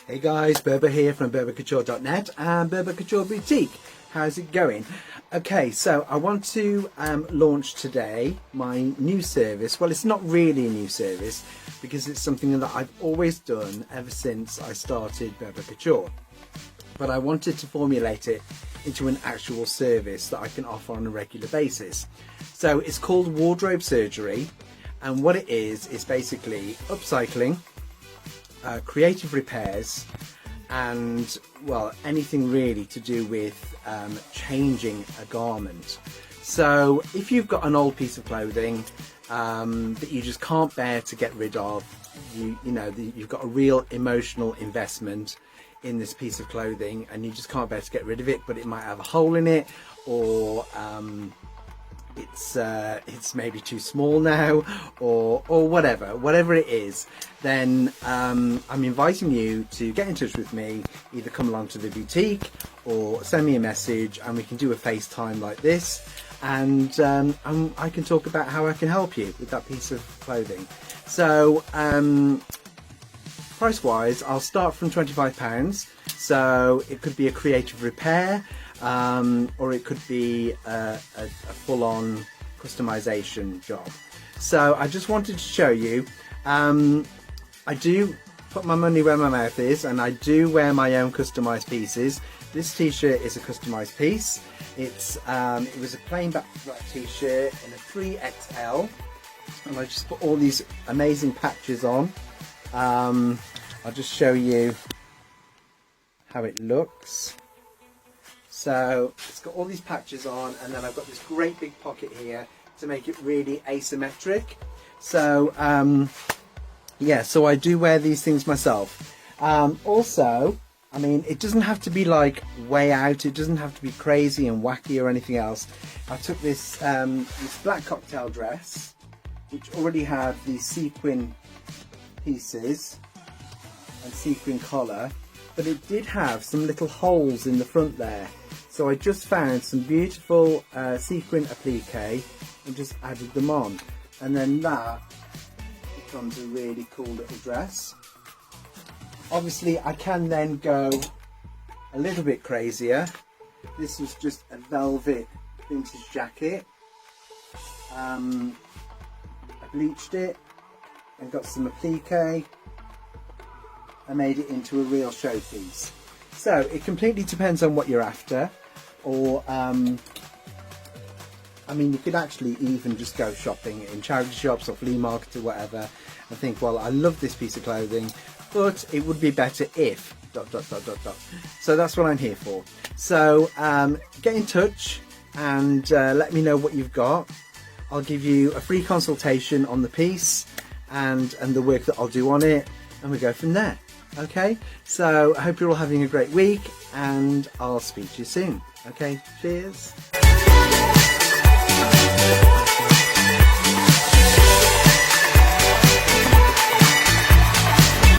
Hey guys, Burbo here from burbocouture.net and Burbo Couture Boutique. How's it going? Okay, so I want to launch today my new service. Well, it's not really a new service because it's something that I've always done ever since I started Burbo Couture. But I wanted to formulate it into an actual service that I can offer on a regular basis. So it's called wardrobe surgery, and what it is basically upcycling, creative repairs, and well, anything really to do with changing a garment. So if you've got an old piece of clothing that you just can't bear to get rid of, you've got a real emotional investment in this piece of clothing and you just can't bear to get rid of it, but it might have a hole in it, or it's maybe too small now, or whatever it is, then I'm inviting you to get in touch with me. Either come along to the boutique or send me a message and we can do a FaceTime like this, and I can talk about how I can help you with that piece of clothing. So price wise, I'll start from £25. So it could be a creative repair, or it could be a full-on customization job. So I just wanted to show you, I do put my money where my mouth is, and I do wear my own customized pieces. This t-shirt is a customized piece. It was a plain black t-shirt in a 3XL, and I just put all these amazing patches on. I'll just show you how it looks. So it's got all these patches on, and then I've got this great big pocket here to make it really asymmetric. So yeah, so I do wear these things myself. Also, I mean, it doesn't have to be like way out, it doesn't have to be crazy and wacky or anything else. I took this this black cocktail dress, which already had these sequin pieces and sequin collar, but it did have some little holes in the front there. So I just found some beautiful sequin applique and just added them on, and then that becomes a really cool little dress. Obviously I can then go a little bit crazier. This was just a velvet vintage jacket. I bleached it and got some applique. I made it into a real showpiece. So it completely depends on what you're after, or I mean, you could actually even just go shopping in charity shops or flea markets or whatever and think, well, I love this piece of clothing, but it would be better if ... So that's what I'm here for. So get in touch and let me know what you've got. I'll give you a free consultation on the piece and the work that I'll do on it, and we go from there. Okay, so I hope you're all having a great week, and I'll speak to you soon. Okay, cheers.